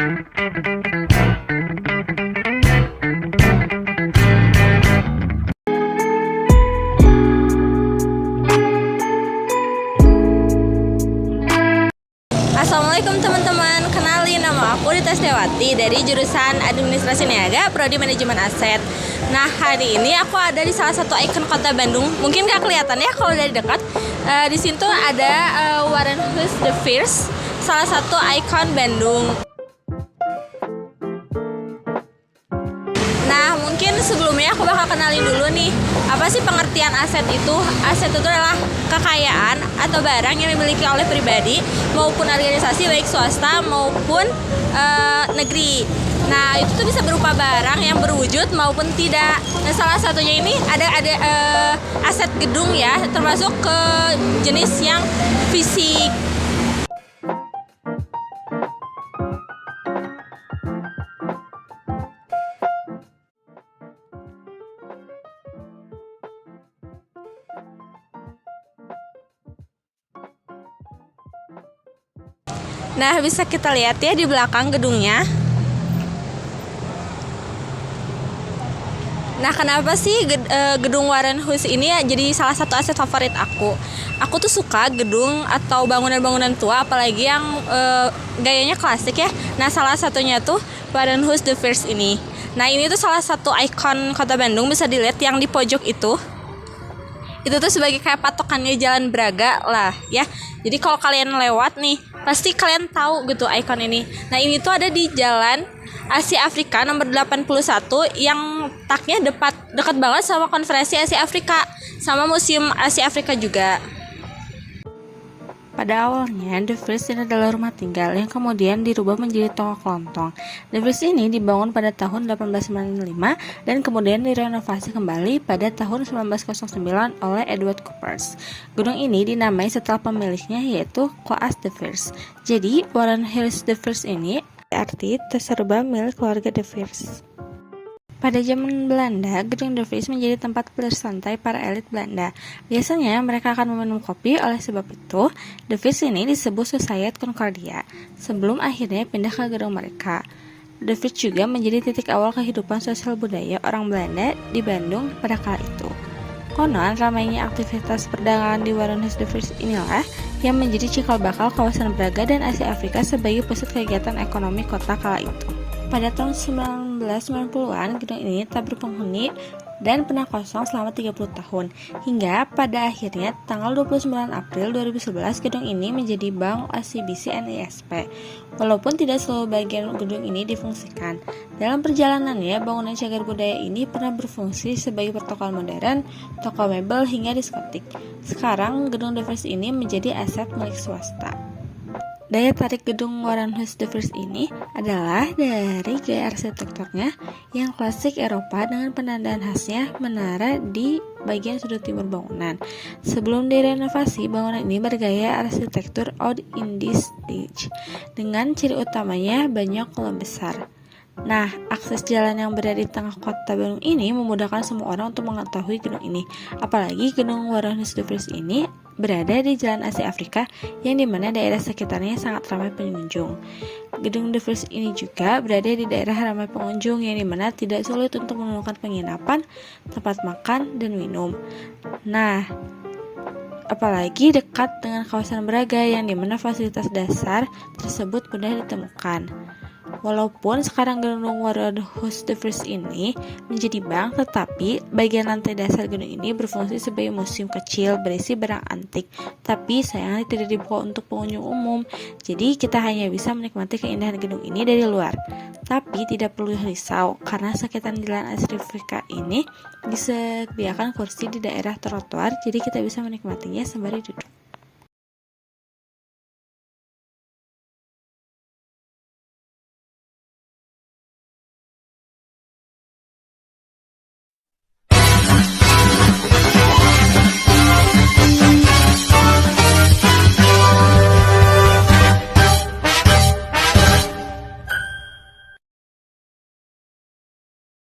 Assalamualaikum teman-teman, kenalin nama aku Rita Setiawati dari jurusan Administrasi Niaga, Prodi Manajemen Aset. Nah, hari ini aku ada di salah satu ikon kota Bandung. Mungkin gak kelihatan ya kalau dari dekat. Di situ ada Warren Hus the First, salah satu ikon Bandung. Nah, mungkin sebelumnya aku bakal kenalin dulu nih, apa sih pengertian aset itu? Aset itu adalah kekayaan atau barang yang dimiliki oleh pribadi maupun organisasi, baik swasta maupun negeri. Nah, itu tuh bisa berupa barang yang berwujud maupun tidak. Nah, salah satunya ini ada aset gedung ya, termasuk ke jenis yang fisik. Nah, bisa kita lihat ya di belakang gedungnya. Nah, kenapa sih gedung Warren Hus ini ya jadi salah satu aset favorit aku? Aku tuh suka gedung atau bangunan-bangunan tua, apalagi yang gayanya klasik ya. Nah, salah satunya tuh Warren Hus the First ini. Nah, ini tuh salah satu ikon kota Bandung, bisa dilihat yang di pojok itu. Itu tuh sebagai kayak patokannya Jalan Braga lah ya. Jadi kalau kalian lewat nih, pasti kalian tahu gitu ikon ini. Nah, ini tuh ada di Jalan Asia Afrika nomor 81 yang taknya dekat banget sama Konferensi Asia Afrika, sama Museum Asia Afrika juga. Pada awalnya, The First ini adalah rumah tinggal yang kemudian dirubah menjadi toko kelontong. The First ini dibangun pada tahun 1895 dan kemudian direnovasi kembali pada tahun 1909 oleh Edward Coopers. Gedung ini dinamai setelah pemiliknya, yaitu Coas The First. Jadi, Warren Hus The First ini arti terserba milik keluarga The First. Pada zaman Belanda, gedung The First menjadi tempat bersantai para elit Belanda. Biasanya mereka akan meminum kopi, oleh sebab itu The First ini disebut Society Concordia, sebelum akhirnya pindah ke gedung mereka. The First juga menjadi titik awal kehidupan sosial budaya orang Belanda di Bandung pada kala itu. Konon, ramainya aktivitas perdagangan di Warren Hus The First inilah yang menjadi cikal bakal kawasan Braga dan Asia Afrika sebagai pusat kegiatan ekonomi kota kala itu. Pada tahun 1990-an, gedung ini tak berpenghuni dan pernah kosong selama 30 tahun. Hingga pada akhirnya tanggal 29 April 2011, gedung ini menjadi Bank OCBC NISP. Walaupun tidak seluruh bagian gedung ini difungsikan. Dalam perjalanannya, bangunan cagar budaya ini pernah berfungsi sebagai pertokoan modern, toko mebel, hingga diskotik. Sekarang, gedung The First ini menjadi aset milik swasta. Daya tarik gedung Warren Hus The First ini adalah dari gaya arsitekturnya yang klasik Eropa dengan penandaan khasnya menara di bagian sudut timur bangunan. Sebelum direnovasi, bangunan ini bergaya arsitektur Old Indies Stage dengan ciri utamanya banyak kolam besar. Nah, akses jalan yang berada di tengah kota Bandung ini memudahkan semua orang untuk mengetahui gedung ini. Apalagi gedung Warren Hus The First ini berada di Jalan Asia Afrika yang dimana daerah sekitarnya sangat ramai pengunjung. Gedung The First ini juga berada di daerah ramai pengunjung yang dimana tidak sulit untuk menemukan penginapan, tempat makan, dan minum. Nah, apalagi dekat dengan kawasan Braga yang dimana fasilitas dasar tersebut mudah ditemukan. Walaupun sekarang gedung Warren Hus The First ini menjadi bank, tetapi bagian lantai dasar gedung ini berfungsi sebagai museum kecil berisi barang antik, tapi sayangnya tidak dibuka untuk pengunjung umum. Jadi kita hanya bisa menikmati keindahan gedung ini dari luar. Tapi tidak perlu risau, karena sekitar Jalan Asia Afrika ini disediakan kursi di daerah trotoar, jadi kita bisa menikmatinya sembari duduk.